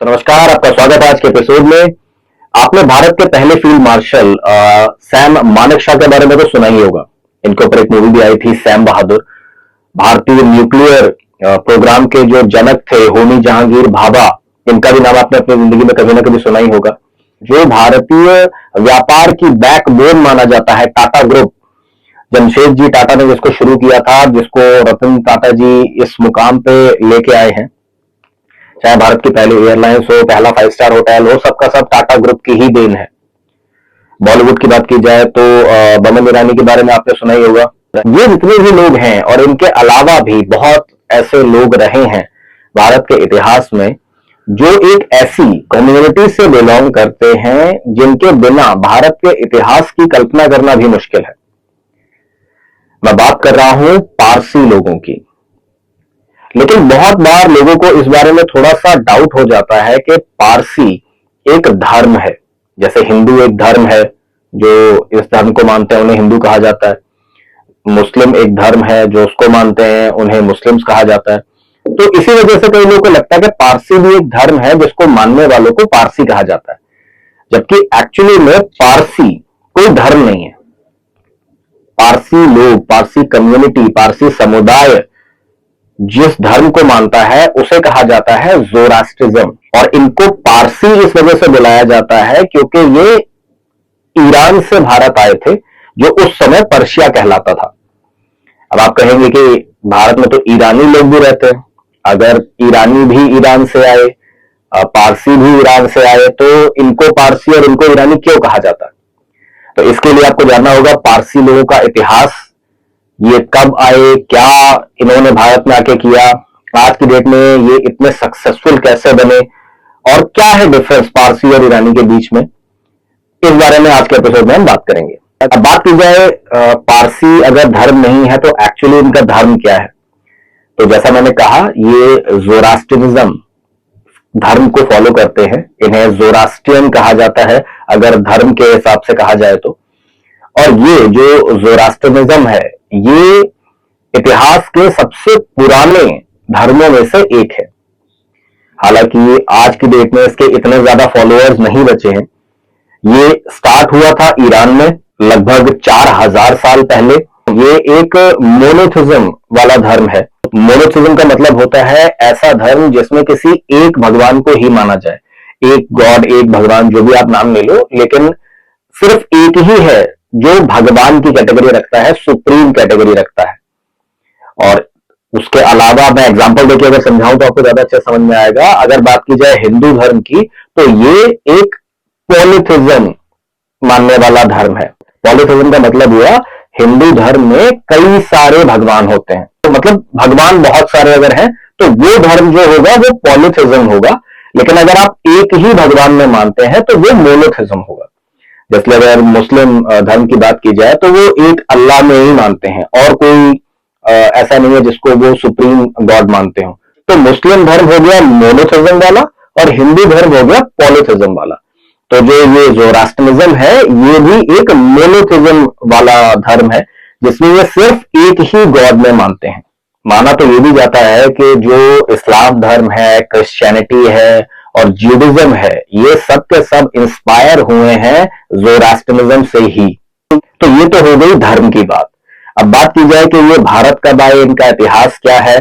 तो नमस्कार, आपका स्वागत है आज के एपिसोड में। आपने भारत के पहले फील्ड मार्शल सैम मानेकशॉ के बारे में तो सुना ही होगा। इनके ऊपर एक मूवी भी आई थी, सैम बहादुर। भारतीय न्यूक्लियर प्रोग्राम के जो जनक थे होमी जहांगीर भाभा, इनका भी नाम आपने अपनी जिंदगी में कभी ना कभी सुना ही होगा। जो भारतीय व्यापार की बैकबोन माना जाता है, टाटा ग्रुप, जमशेदजी टाटा ने जिसको शुरू किया था, जिसको रतन टाटा जी इस मुकाम पे लेके आए हैं। चाहे भारत की पहली एयरलाइंस हो, पहला 5 स्टार होटल हो, सबका सब टाटा ग्रुप की ही देन है। बॉलीवुड की बात की जाए तो बमन ईरानी के बारे में आपने सुना ही होगा। ये जितने भी लोग हैं और इनके अलावा भी बहुत ऐसे लोग रहे हैं भारत के इतिहास में जो एक ऐसी कम्युनिटी से बिलोंग करते हैं जिनके बिना भारत के इतिहास की कल्पना करना भी मुश्किल है। मैं बात कर रहा हूं पारसी लोगों की। लेकिन बहुत बार लोगों को इस बारे में थोड़ा सा डाउट हो जाता है कि पारसी एक धर्म है, जैसे हिंदू एक धर्म है, जो इस धर्म को मानते हैं उन्हें हिंदू कहा जाता है। मुस्लिम एक धर्म है, जो उसको मानते हैं उन्हें मुस्लिम्स कहा जाता है। तो इसी वजह से कई लोगों को लगता है कि पारसी भी एक धर्म है, जिसको मानने वालों को पारसी कहा जाता है, जबकि एक्चुअली में पारसी कोई धर्म नहीं है। पारसी लोग, पारसी कम्युनिटी, पारसी समुदाय जिस धर्म को मानता है उसे कहा जाता है ज़ोरास्ट्रिज्म। और इनको पारसी इस वजह से बुलाया जाता है क्योंकि ये ईरान से भारत आए थे, जो उस समय पर्शिया कहलाता था। अब आप कहेंगे कि भारत में तो ईरानी लोग भी रहते हैं, अगर ईरानी भी ईरान से आए, पारसी भी ईरान से आए, तो इनको पारसी और इनको ईरानी क्यों कहा जाता है? तो इसके लिए आपको जानना होगा पारसी लोगों का इतिहास, ये कब आए, क्या इन्होंने भारत में आके किया, आज की डेट में ये इतने सक्सेसफुल कैसे बने, और क्या है डिफरेंस पारसी और ईरानी के बीच में, इस बारे में आज के एपिसोड में हम बात करेंगे। अब बात की जाए पारसी अगर धर्म नहीं है तो एक्चुअली इनका धर्म क्या है। तो जैसा मैंने कहा, ये ज़ोरास्ट्रियनिज्म धर्म को फॉलो करते हैं। इन्हें ज़ोरास्ट्रियन कहा जाता है अगर धर्म के हिसाब से कहा जाए तो। और ये जो ज़ोरास्ट्रियनिज्म है, ये इतिहास के सबसे पुराने धर्मों में से एक है। हालांकि आज की डेट में इसके इतने ज्यादा फॉलोअर्स नहीं बचे हैं। ये स्टार्ट हुआ था ईरान में लगभग 4000 साल पहले। ये एक मोनोथिज्म वाला धर्म है। मोनोथिज्म का मतलब होता है ऐसा धर्म जिसमें किसी एक भगवान को ही माना जाए। एक गॉड, एक भगवान, जो भी आप नाम ले लो, लेकिन सिर्फ एक ही है जो भगवान की कैटेगरी रखता है, सुप्रीम कैटेगरी रखता है। और उसके अलावा मैं एग्जांपल देके अगर समझाऊं तो आपको ज्यादा अच्छा समझ में आएगा। अगर बात की जाए हिंदू धर्म की, तो ये एक पॉलीथिज्म मानने वाला धर्म है। पॉलीथिज्म का मतलब हुआ हिंदू धर्म में कई सारे भगवान होते हैं, तो मतलब भगवान बहुत सारे अगर हैं तो वो धर्म जो होगा वो पॉलीथिज्म होगा। लेकिन अगर आप एक ही भगवान में मानते हैं तो वो मोनोथिज्म होगा। जैसे अगर मुस्लिम धर्म की बात की जाए तो वो एक अल्लाह में ही मानते हैं और कोई ऐसा नहीं है जिसको वो सुप्रीम गॉड मानते हो। तो मुस्लिम धर्म हो गया मोनोथिज्म वाला और हिंदू धर्म हो गया पॉलीथिज्म वाला। तो जो ये ज़ोरास्ट्रियनिज्म है, ये भी एक मोनोथिज्म वाला धर्म है, जिसमें ये सिर्फ एक ही गॉड में मानते हैं। माना तो ये भी जाता है कि जो इस्लाम धर्म है, क्रिश्चियनिटी है और ज्यूडिज्म है, ये सब के सब इंस्पायर हुए हैं ज़ोरास्ट्रियनिज्म से ही। तो ये तो हो गई धर्म की बात। अब बात की जाए कि ये भारत कब आए, इनका इतिहास क्या है,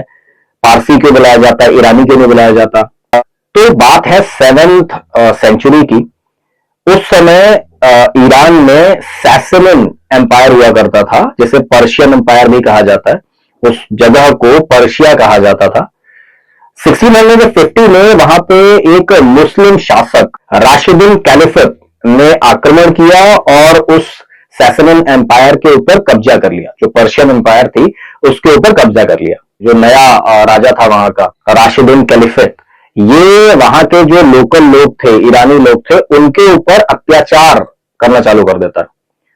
पारसी क्यों बुलाया जाता है, ईरानी क्यों नहीं बुलाया जाता। तो बात है 7th सेंचुरी की। उस समय ईरान में सैसनिन एम्पायर हुआ करता था, जिसे पर्शियन एम्पायर भी कहा जाता है। उस जगह को पर्शिया कहा जाता था। 1650 में वहां पे एक मुस्लिम शासक राशिदुल कैलिफेट ने आक्रमण किया और उस सैसनिन एम्पायर के ऊपर कब्जा कर लिया। जो पर्शियन एम्पायर थी उसके ऊपर कब्जा कर लिया। जो नया राजा था वहां का, राशिदुल कैलिफेट, ये वहां के जो लोकल लोग थे, ईरानी लोग थे, उनके ऊपर अत्याचार करना चालू कर देता है।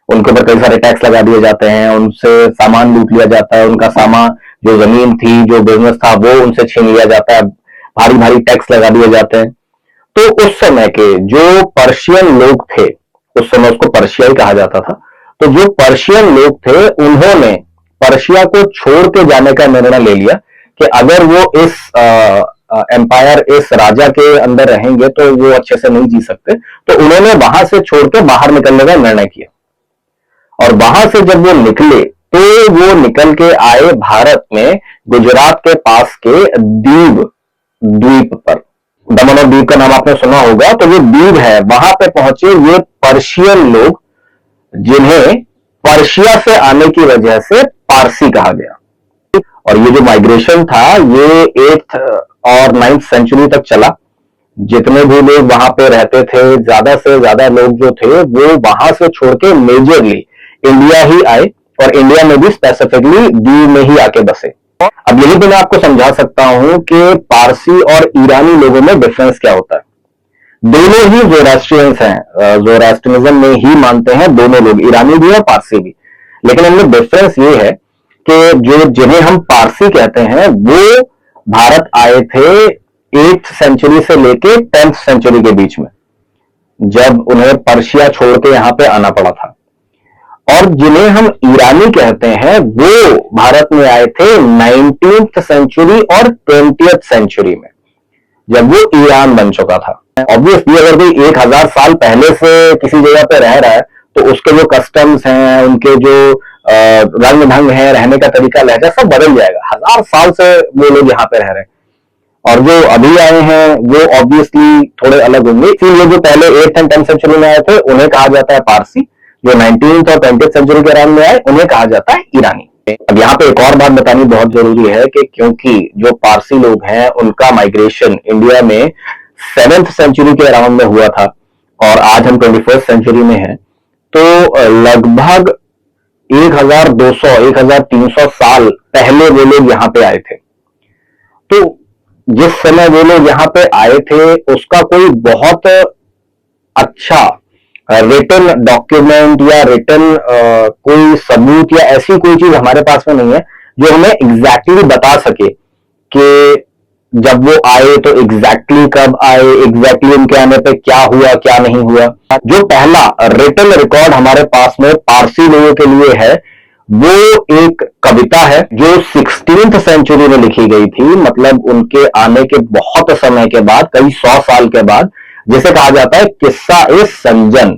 उनके ऊपर कई सारे टैक्स लगा दिए जाते हैं, उनसे सामान लूट लिया जाता है, उनका सामान, जो जमीन थी, जो बिजनेस था, वो उनसे छीन लिया जाता है, भारी भारी टैक्स लगा दिए जाते हैं। तो उस समय के जो पर्शियन लोग थे, उस समय उसको पर्शिया ही कहा जाता था, तो जो पर्शियन लोग थे उन्होंने पर्शिया को छोड़ के जाने का निर्णय ले लिया कि अगर वो इस एम्पायर इस राजा के अंदर रहेंगे तो वो अच्छे से नहीं जी सकते, तो उन्होंने वहां से छोड़ के बाहर निकलने का निर्णय किया। और वहां से जब वो निकले तो वो निकल के आए भारत में, गुजरात के पास के दीव द्वीप पर। दमन और दीव का नाम आपने सुना होगा, तो ये द्वीप है, वहां पे पहुंचे ये पर्शियन लोग, जिन्हें पर्शिया से आने की वजह से पारसी कहा गया। और ये जो माइग्रेशन था ये 8th और 9th सेंचुरी तक चला। जितने भी लोग वहां पे रहते थे, ज्यादा से ज्यादा लोग जो थे वो वहां से छोड़ के मेजरली इंडिया ही आए, और इंडिया में भी स्पेसिफिकली दीव में ही आके बसे। अब यही तो मैं आपको समझा सकता हूं कि पारसी और ईरानी लोगों में डिफरेंस क्या होता है। दोनों ही जोरास्ट्रियंस हैं, जोरास्ट्रियनिज्म में ही मानते हैं दोनों लोग, ईरानी भी और पारसी भी। लेकिन इनमें डिफरेंस ये है कि जो जिन्हें हम पारसी कहते हैं वो भारत आए थे 8th सेंचुरी से लेके 10th सेंचुरी के बीच में, जब उन्हें पर्शिया छोड़ के यहां पे आना पड़ा था। और जिन्हें हम ईरानी कहते हैं वो भारत में आए थे 19th सेंचुरी और 20th सेंचुरी में, जब वो ईरान बन चुका था। ऑब्वियसली अगर कोई 1000 साल पहले से किसी जगह पे रह रहा है तो उसके जो कस्टम्स हैं, उनके जो रंग ढंग है, रहने का तरीका, लहजा सब बदल जाएगा। 1000 साल से वो लोग यहाँ पे रह रहे हैं, और जो अभी आए हैं वो ऑब्वियसली थोड़े अलग होंगे। इसीलिए जो पहले 8th एंड 10th सेंचुरी में आए थे उन्हें कहा जाता है पारसी, जो 19th और 20th सेंचुरी के दौरान में आए उन्हें कहा जाता है ईरानी। अब यहाँ पे एक और बात बतानी बहुत जरूरी है कि क्योंकि जो पारसी लोग हैं उनका माइग्रेशन इंडिया में 7th सेंचुरी के अराउंड में हुआ था, और आज हम 21st सेंचुरी में हैं, तो लगभग 1200-1300 साल पहले वो लोग यहाँ पे आए थे। तो जिस समय वो लोग यहाँ पे आए थे उसका कोई बहुत अच्छा रिटन डॉक्यूमेंट या रिटन कोई सबूत या ऐसी कोई चीज हमारे पास में नहीं है जो हमें एग्जैक्टली बता सके कि जब वो आए तो एग्जैक्टली कब आए, एग्जैक्टली उनके आने पे क्या हुआ क्या नहीं हुआ। जो पहला रिटन रिकॉर्ड हमारे पास में पारसी लोगों के लिए है वो एक कविता है जो 16th सेंचुरी में लिखी गई थी, मतलब उनके आने के बहुत समय के बाद, कई 100 साल के बाद, जिसे कहा जाता है किस्सा ए संजन।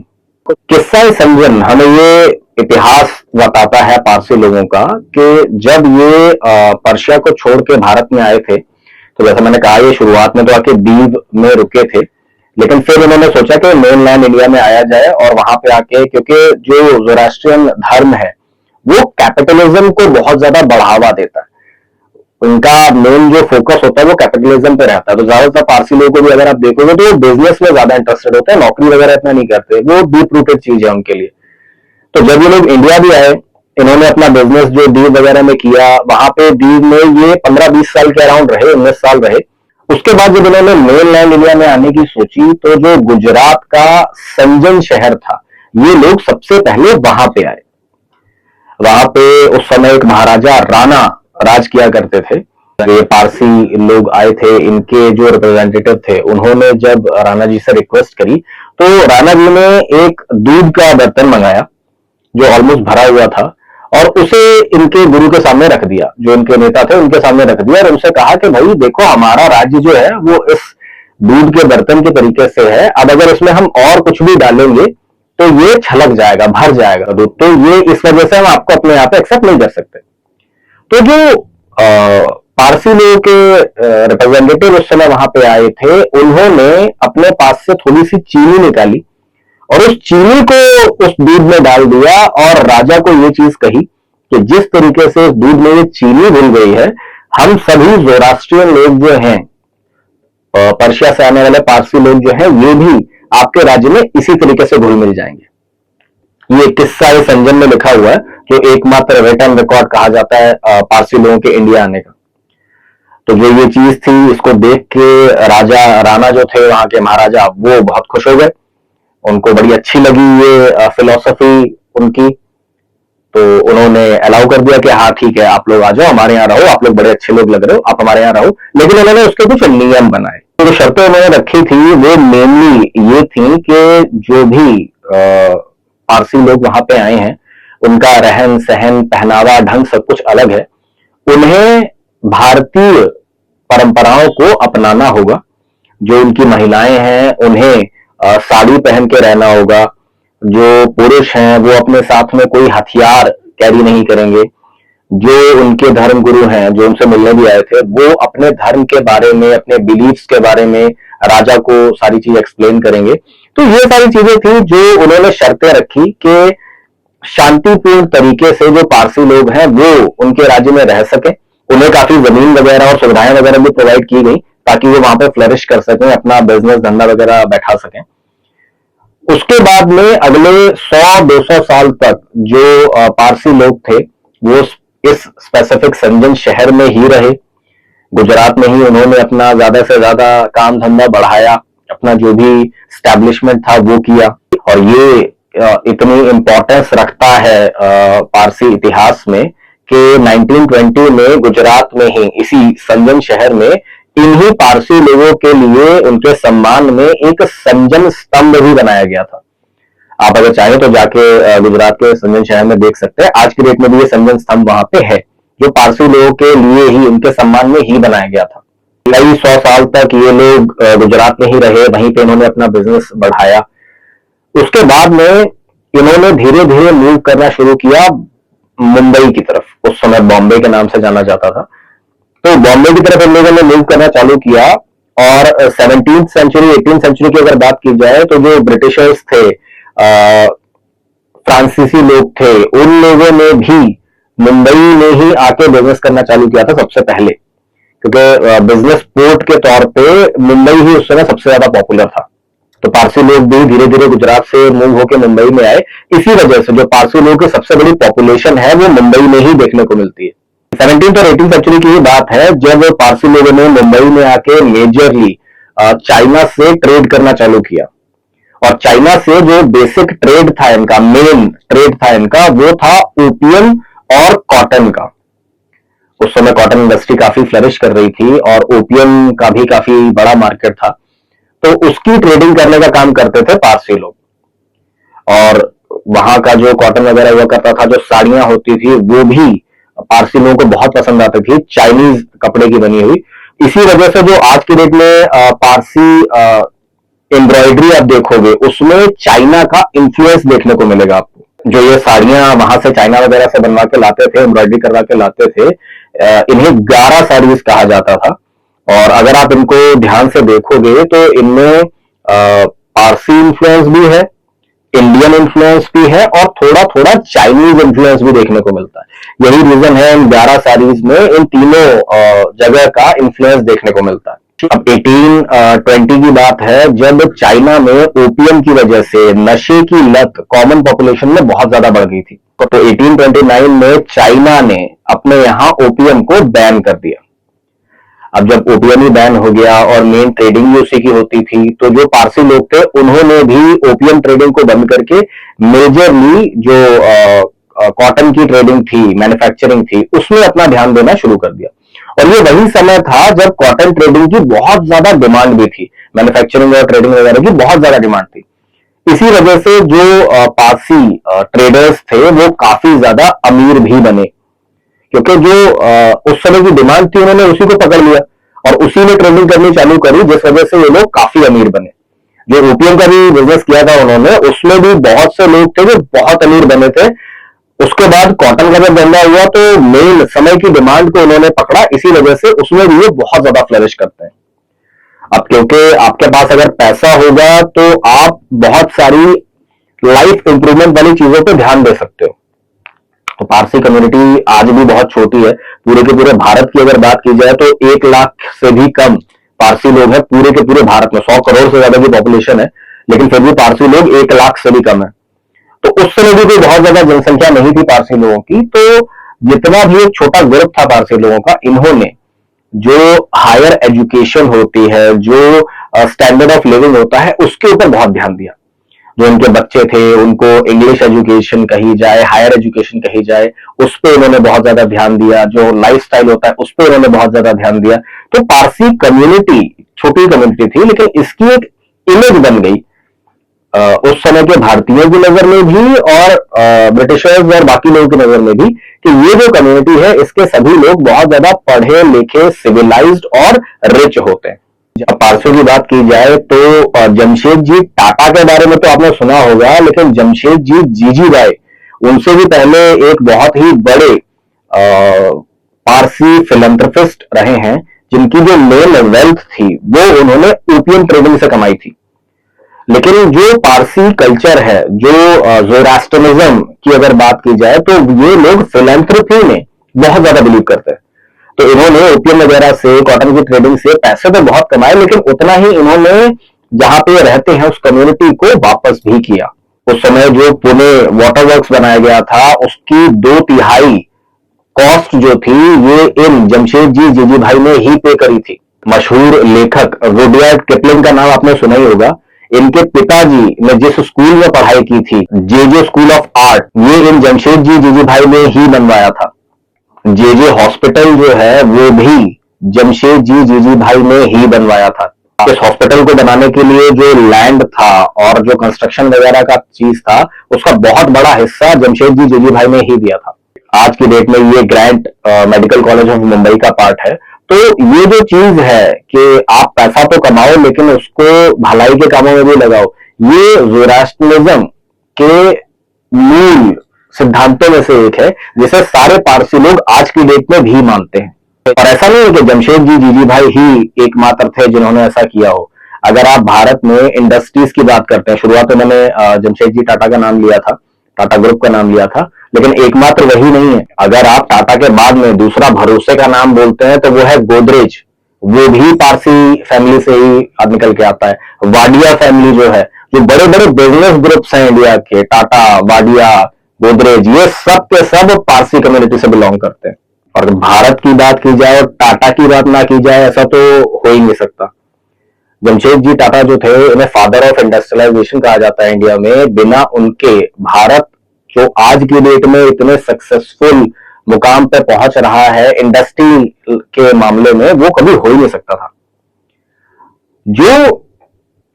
किस्सा ए संजन हमें ये इतिहास बताता है पारसी लोगों का कि जब ये पर्शिया को छोड़ के भारत में आए थे, तो जैसा मैंने कहा ये शुरुआत में तो आके दीव में रुके थे, लेकिन फिर उन्होंने सोचा कि मेन लैंड इंडिया में आया जाए, और वहां पे आके, क्योंकि जो जोरास्ट्रियन धर्म है वो कैपिटलिज्म को बहुत ज्यादा बढ़ावा देता है, उनका मेन जो फोकस होता है वो कैपिटलिज्म पे रहता है। तो ज्यादातर पारसी लोगों को भी अगर आप देखोगे तो वो बिजनेस में ज्यादा इंटरेस्टेड होते हैं, नौकरी वगैरह इतना नहीं करते, वो डीप रूटेड चीज है उनके लिए। तो जब ये लोग इंडिया भी आए, इन्होंने अपना बिजनेस जो दीव वगैरह में किया, वहां पे दीव में ये 15-20 साल के अराउंड रहे, 19 साल रहे। उसके बाद जब इन्होंने मेन लैंड इंडिया में आने की सोची तो जो गुजरात का संजन शहर था, ये लोग सबसे पहले वहां पे आए। वहां पे उस समय एक महाराजा राणा राज किया करते थे। ये पारसी लोग आए थे, इनके जो रिप्रेजेंटेटिव थे उन्होंने जब राणा जी से रिक्वेस्ट करी तो राणा जी ने एक दूध का बर्तन मंगाया जो ऑलमोस्ट भरा हुआ था, और उसे इनके गुरु के सामने रख दिया, जो इनके नेता थे उनके सामने रख दिया, और उनसे कहा कि भाई देखो हमारा राज्य जो है वो इस दूध के बर्तन के तरीके से है, अब अगर इसमें हम और कुछ भी डालेंगे तो ये छलक जाएगा, भर जाएगा दूध, तो ये इस वजह से हम आपको अपने यहाँ पे एक्सेप्ट नहीं कर सकते। तो जो पारसी लोगों के रिप्रेजेंटेटिव उस समय वहां पे आए थे, उन्होंने अपने पास से थोड़ी सी चीनी निकाली और उस चीनी को उस दूध में डाल दिया, और राजा को ये चीज कही कि जिस तरीके से उस दूध में ये चीनी घुल गई है, हम सभी जोरास्ट्रियन लोग जो हैं, पर्शिया से आने वाले पारसी लोग जो हैं, ये भी आपके राज्य में इसी तरीके से घुल मिल जाएंगे। ये किस्सा इस संजन में लिखा हुआ है, जो एकमात्र रिटन रिकॉर्ड कहा जाता है पारसी लोगों के इंडिया आने का। तो जो ये चीज थी, इसको देख के राजा राणा जो थे वहां के महाराजा, वो बहुत खुश हो गए, उनको बड़ी अच्छी लगी ये फिलॉसफी उनकी, तो उन्होंने अलाउ कर दिया कि हाँ ठीक है, आप लोग आ जाओ, हमारे यहाँ रहो, आप लोग बड़े अच्छे लोग लग रहे हो, आप हमारे यहाँ रहो। लेकिन उन्होंने उसके कुछ नियम बनाए। तो जो शर्तें उन्होंने रखी थी वो मेनली ये थी कि जो भी पारसी लोग वहां पे आए हैं, उनका रहन सहन, पहनावा, ढंग सब कुछ अलग है, उन्हें भारतीय परंपराओं को अपनाना होगा। जो उनकी महिलाएं हैं उन्हें साड़ी पहन के रहना होगा। जो पुरुष हैं वो अपने साथ में कोई हथियार कैरी नहीं करेंगे। जो उनके धर्म गुरु हैं, जो उनसे मिलने भी आए थे, वो अपने धर्म के बारे में, अपने बिलीफ्स के बारे में राजा को सारी चीज एक्सप्लेन करेंगे। तो ये सारी चीजें थी जो उन्होंने शर्तें रखी कि शांतिपूर्ण तरीके से जो पारसी लोग हैं वो उनके राज्य में रह सके। उन्हें काफी जमीन वगैरह और सुविधाएं वगैरह भी प्रोवाइड की गई ताकि वो वहां पे फ्लरिश कर सकें, अपना बिजनेस धंधा वगैरह बैठा सकें। उसके बाद में अगले 100-200 साल तक जो पारसी लोग थे वो इस स्पेसिफिक संजन शहर में ही रहे। गुजरात में ही उन्होंने अपना ज्यादा से ज्यादा काम धंधा बढ़ाया, अपना जो भी स्टैब्लिशमेंट था वो किया। और ये इतनी इंपॉर्टेंस रखता है पारसी इतिहास में कि 1920 में गुजरात में ही इसी संजन शहर में इन्हीं पारसी लोगों के लिए उनके सम्मान में एक संजन स्तंभ भी बनाया गया था। आप अगर चाहें तो जाके गुजरात के संजन शहर में देख सकते हैं। आज की डेट में भी ये संजन स्तंभ वहां पे है, जो पारसी लोगों के लिए ही, उनके सम्मान में ही बनाया गया था। कई 100 साल तक ये लोग गुजरात में ही रहे, वहीं पे इन्होंने अपना बिजनेस बढ़ाया। उसके बाद में इन्होंने धीरे धीरे मूव करना शुरू किया मुंबई की तरफ। उस समय बॉम्बे के नाम से जाना जाता था। तो बॉम्बे की तरफ इन लोगों ने मूव करना चालू किया। और 17वीं सेंचुरी 18वीं सेंचुरी की अगर बात की जाए तो जो ब्रिटिशर्स थे, फ्रांसीसी लोग थे, उन लोगों ने भी मुंबई में ही आके बिजनेस करना चालू किया था सबसे पहले, क्योंकि बिजनेस पोर्ट के तौर पे मुंबई ही उस समय सबसे ज्यादा पॉपुलर था। तो पारसी लोग भी धीरे धीरे गुजरात से मूव होकर मुंबई में आए। इसी वजह से जो पारसी लोगों की सबसे बड़ी पॉपुलेशन है वो मुंबई में ही देखने को मिलती है। 17वीं और 18वीं सेंचुरी की ही बात है जब पारसी लोगों ने मुंबई में आके मेजरली चाइना से ट्रेड करना चालू किया। और चाइना से जो बेसिक ट्रेड था इनका, मेन ट्रेड था इनका, वो था ओपियम और कॉटन का। उस समय कॉटन इंडस्ट्री काफी फ्लरिश कर रही थी और ओपियम का भी काफी बड़ा मार्केट था। तो उसकी ट्रेडिंग करने का काम करते थे पारसी लोग। और वहां का जो कॉटन वगैरह हुआ करता था, जो साड़ियां होती थी, वो भी पारसी लोगों को बहुत पसंद आती थी, चाइनीज कपड़े की बनी हुई। इसी वजह से जो आज की डेट में पारसी एम्ब्रॉयडरी आप देखोगे उसमें चाइना का इन्फ्लुएंस देखने को मिलेगा आपको। जो ये साड़ियां वहां से चाइना वगैरह से बनवा के लाते थे, एम्ब्रॉयडरी करवा के लाते थे, इन्हें गारा साड़ीज कहा जाता था। और अगर आप इनको ध्यान से देखोगे तो इनमें पारसी इन्फ्लुएंस भी है, इंडियन इन्फ्लुएंस भी है और थोड़ा थोड़ा चाइनीज इन्फ्लुएंस भी देखने को मिलता है। यही रीजन है इन 11 साड़ीज में इन तीनों जगह का इन्फ्लुएंस देखने को मिलता है। अब 1820 की बात है जब चाइना में ओपियम की वजह से नशे की लत कॉमन पॉपुलेशन में बहुत ज्यादा बढ़ गई थी। तो 1829 में चाइना ने अपने यहां ओपियम को बैन कर दिया। अब जब ओपियम ही बैन हो गया और मेन ट्रेडिंग भी उसी की होती थी, तो जो पारसी लोग थे उन्होंने भी ओपियम ट्रेडिंग को बंद करके मेजरली जो कॉटन की ट्रेडिंग थी, मैन्युफैक्चरिंग थी, उसमें अपना ध्यान देना शुरू कर दिया। और ये वही समय था जब कॉटन ट्रेडिंग की बहुत ज्यादा डिमांड भी थी, मैन्युफैक्चरिंग और ट्रेडिंग वगैरह की बहुत ज्यादा डिमांड थी। इसी वजह से जो पारसी ट्रेडर्स थे वो काफी ज्यादा अमीर भी बने, क्योंकि जो उस समय की डिमांड थी उन्होंने उसी को पकड़ लिया और उसी में ट्रेडिंग करनी चालू करी, जिस वजह से ये लोग काफी अमीर बने। जो ओपियम का भी बिजनेस किया था उन्होंने, उसमें भी बहुत से लोग थे जो बहुत अमीर बने थे। उसके बाद कॉटन का जब धंधा हुआ तो मेन समय की डिमांड को उन्होंने पकड़ा, इसी वजह से उसमें भी ये बहुत ज्यादा फ्लरिश करते हैं। अब क्योंकि आपके पास अगर पैसा होगा तो आप बहुत सारी लाइफ इंप्रूवमेंट वाली चीजों पर ध्यान दे सकते हो। तो पारसी कम्युनिटी आज भी बहुत छोटी है। पूरे के पूरे भारत की अगर बात की जाए तो 1 लाख से भी कम पारसी लोग हैं पूरे के पूरे भारत में। 100 करोड़ से ज्यादा की पॉपुलेशन है, लेकिन फिर भी पारसी लोग 1 लाख से भी कम है। तो उस समय भी कोई बहुत ज्यादा जनसंख्या नहीं थी पारसी लोगों की। तो जितना भी एक छोटा ग्रुप था पारसी लोगों का, इन्होंने जो हायर एजुकेशन होती है, जो स्टैंडर्ड ऑफ लिविंग होता है, उसके ऊपर बहुत ध्यान दिया। जो उनके बच्चे थे उनको इंग्लिश एजुकेशन कही जाए, हायर एजुकेशन कही जाए, उस पर उन्होंने बहुत ज्यादा ध्यान दिया। जो लाइफस्टाइल होता है उस पर उन्होंने बहुत ज्यादा ध्यान दिया। तो पारसी कम्युनिटी छोटी कम्युनिटी थी, लेकिन इसकी एक इमेज बन गई उस समय के भारतीयों की नजर में भी और ब्रिटिशर्स और बाकी लोगों की नजर में भी कि ये जो कम्युनिटी है इसके सभी लोग बहुत ज्यादा पढ़े लिखे, सिविलाइज्ड और रिच होते हैं। जब पारसों की बात की जाए तो जमशेदजी टाटा के बारे में तो आपने सुना होगा, लेकिन जमशेदजी जीजीभाई उनसे भी पहले एक बहुत ही बड़े पारसी फिलैंथ्रोपिस्ट रहे हैं, जिनकी जो मेन वेल्थ थी वो उन्होंने ओपियम ट्रेडिंग से कमाई थी। लेकिन जो पारसी कल्चर है, जो ज़ोरास्ट्रियनिज्म की अगर बात की जाए तो ये लोग फिलैंथ्रोपी में बहुत ज्यादा बिलीव करते हैं। तो इन्होंने ओपियम वगैरह से, कॉटन की ट्रेडिंग से पैसे तो बहुत कमाए, लेकिन उतना ही इन्होंने जहां पे रहते हैं उस कम्युनिटी को वापस भी किया। उस समय जो पुणे वाटर वर्क्स बनाया गया था उसकी 2/3 कॉस्ट जो थी ये इन जमशेदजी जीजीभाई ने ही पे करी थी। मशहूर लेखक रुडयार्ड किपलिंग का नाम आपने सुना ही होगा। इनके पिताजी ने जिस स्कूल में पढ़ाई की थी, जे स्कूल ऑफ आर्ट, ये इन जमशेदजी जीजीभाई ने ही बनवाया था। जे हॉस्पिटल जो है वो भी जमशेदजी जीजीभाई ने ही बनवाया था। इस हॉस्पिटल को बनाने के लिए जो लैंड था और जो कंस्ट्रक्शन वगैरह का चीज था, उसका बहुत बड़ा हिस्सा जमशेदजी जीजीभाई ने ही दिया था। आज की डेट में ये Grand medical college of Mumbai का पार्ट है। तो ये जो चीज है कि आप पैसा तो कमाओ लेकिन उसको भलाई के कामों में भी लगाओ, ये ज़ोरास्ट्रियनिज्म के मूल सिद्धांतों में से एक है, जिसे सारे पारसी लोग आज की डेट में भी मानते हैं। और ऐसा नहीं है कि जमशेदजी जीजीभाई ही एकमात्र थे जिन्होंने ऐसा किया हो। अगर आप भारत में इंडस्ट्रीज की बात करते हैं, शुरुआत में मैंने जमशेदजी टाटा का नाम लिया था, टाटा ग्रुप का नाम लिया था, लेकिन एकमात्र वही नहीं है। अगर आप टाटा के बाद में दूसरा भरोसे का नाम बोलते हैं तो वो है गोदरेज। वो भी पारसी फैमिली से ही निकल के आता है। वाडिया फैमिली जो है, जो बड़े बड़े बिजनेस ग्रुप्स हैं इंडिया के, टाटा, वाडिया, गोदरेज, ये सब के सब पारसी कम्युनिटी से बिलोंग करते हैं। और भारत की बात की जाए और टाटा की बात ना की जाए, ऐसा तो हो ही नहीं सकता। जमशेदजी टाटा जो थे, उन्हें फादर ऑफ इंडस्ट्रियलाइजेशन कहा जाता है इंडिया में। बिना उनके भारत जो आज की डेट में इतने सक्सेसफुल मुकाम पे पहुंच रहा है इंडस्ट्री के मामले में, वो कभी हो ही नहीं सकता था। जो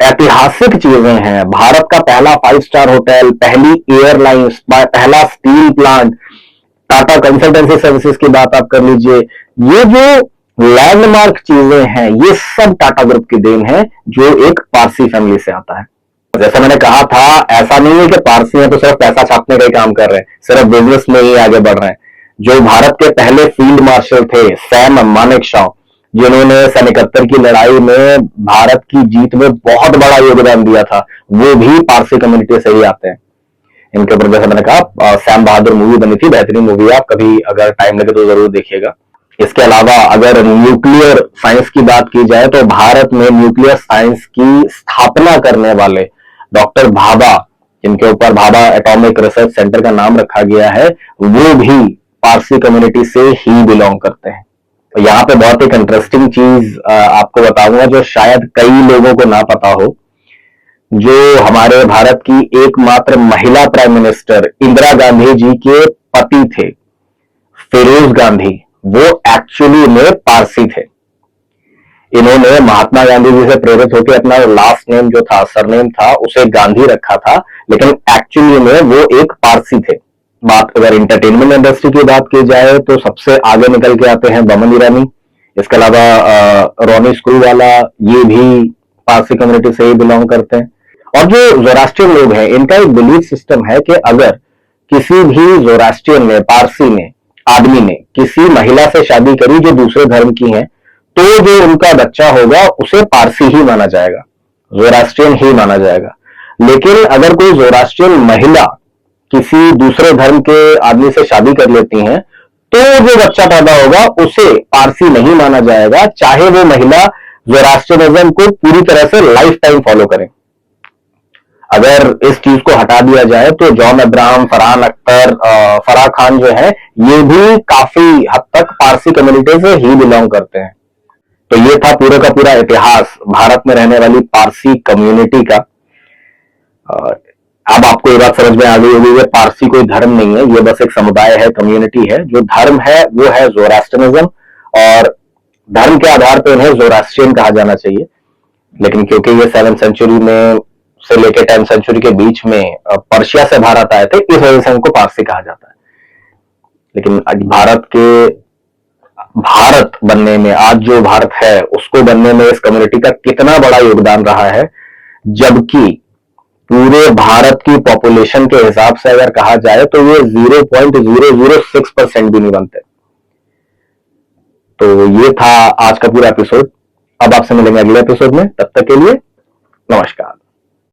ऐतिहासिक चीजें हैं, भारत का पहला 5 स्टार होटल, पहली एयरलाइंस, पहला steel plant, Tata consultancy services की बात आप कर लीजिए, ये जो लैंडमार्क चीजें हैं, ये सब टाटा ग्रुप की देन है, जो एक पारसी फैमिली से आता है। जैसा मैंने कहा था, ऐसा नहीं है कि पारसी हैं तो सिर्फ पैसा छापने का ही काम कर रहे हैं, सिर्फ बिजनेस में ही आगे बढ़ रहे हैं। जो भारत के पहले फील्ड मार्शल थे, सैम मानेकशॉ, जिन्होंने सन 71 की लड़ाई में भारत की जीत में बहुत बड़ा योगदान दिया था, वो भी पारसी कम्युनिटी से ही आते हैं। इनके ऊपर जैसा मैंने कहा, सैम बहादुर मूवी बनी थी, बेहतरीन मूवी है, आप कभी अगर टाइम लगे तो जरूर देखिएगा। इसके अलावा अगर न्यूक्लियर साइंस की बात की जाए तो भारत में न्यूक्लियर साइंस की स्थापना करने वाले डॉक्टर भाभा, जिनके ऊपर भाभा एटॉमिक रिसर्च सेंटर का नाम रखा गया है, वो भी पारसी कम्युनिटी से ही बिलोंग करते हैं। तो यहाँ पे बहुत एक इंटरेस्टिंग चीज आपको बताऊंगा जो शायद कई लोगों को ना पता हो। जो हमारे भारत की एकमात्र महिला प्राइम मिनिस्टर इंदिरा गांधी जी के पति थे, फिरोज गांधी, वो एक्चुअली में पारसी थे। इन्होंने महात्मा गांधी जी से प्रेरित होकर अपना लास्ट नेम जो था, सरनेम था, उसे गांधी रखा था, लेकिन एक्चुअली में वो एक पारसी थे। बात अगर एंटरटेनमेंट इंडस्ट्री की बात की जाए तो सबसे आगे निकल के आते हैं बमन ईरानी। इसके अलावा रोनी स्क्रूवाला, ये भी पारसी कम्युनिटी से ही बिलोंग करते हैं। और जो ज़ोरास्ट्रियन लोग हैं, इनका एक बिलीफ सिस्टम है कि अगर किसी भी ज़ोरास्ट्रियन ने, पारसी ने, आदमी ने किसी महिला से शादी करी जो दूसरे धर्म की है, तो जो उनका बच्चा होगा उसे पारसी ही माना जाएगा, ज़ोरास्ट्रियन ही माना जाएगा। लेकिन अगर कोई ज़ोरास्ट्रियन महिला किसी दूसरे धर्म के आदमी से शादी कर लेती हैं, तो जो बच्चा पैदा होगा उसे पारसी नहीं माना जाएगा, चाहे वो महिला ज़ोरास्ट्रियनिज्म को पूरी तरह से लाइफ टाइम फॉलो करे। अगर इस चीज को हटा दिया जाए तो जॉन अब्राहम, फरहान अख्तर, फराह खान जो है, ये भी काफी हद तक पारसी कम्युनिटी से ही बिलोंग करते हैं। तो ये था पूरे का पूरा इतिहास भारत में रहने वाली पारसी कम्युनिटी का। अब आपको ये बात समझ में आ गई होगी कि पारसी कोई धर्म नहीं है, ये बस एक समुदाय है, कम्युनिटी है। जो धर्म है वो है ज़ोरास्ट्रियनिज्म, और धर्म के आधार पर उन्हें ज़ोरास्ट्रियन कहा जाना चाहिए। लेकिन क्योंकि ये 7th सेंचुरी में से लेकर 10th सेंचुरी के बीच में पर्शिया से भारत आए थे, इस वजह से उनको पारसी कहा जाता है। लेकिन आज भारत बनने में, आज जो भारत है उसको बनने में इस कम्युनिटी का कितना बड़ा योगदान रहा है, जबकि पूरे भारत की पॉपुलेशन के हिसाब से अगर कहा जाए तो ये 0.006% भी नहीं बनते। तो ये था आज का पूरा एपिसोड। अब आपसे मिलेंगे अगले एपिसोड में, तब तक के लिए नमस्कार।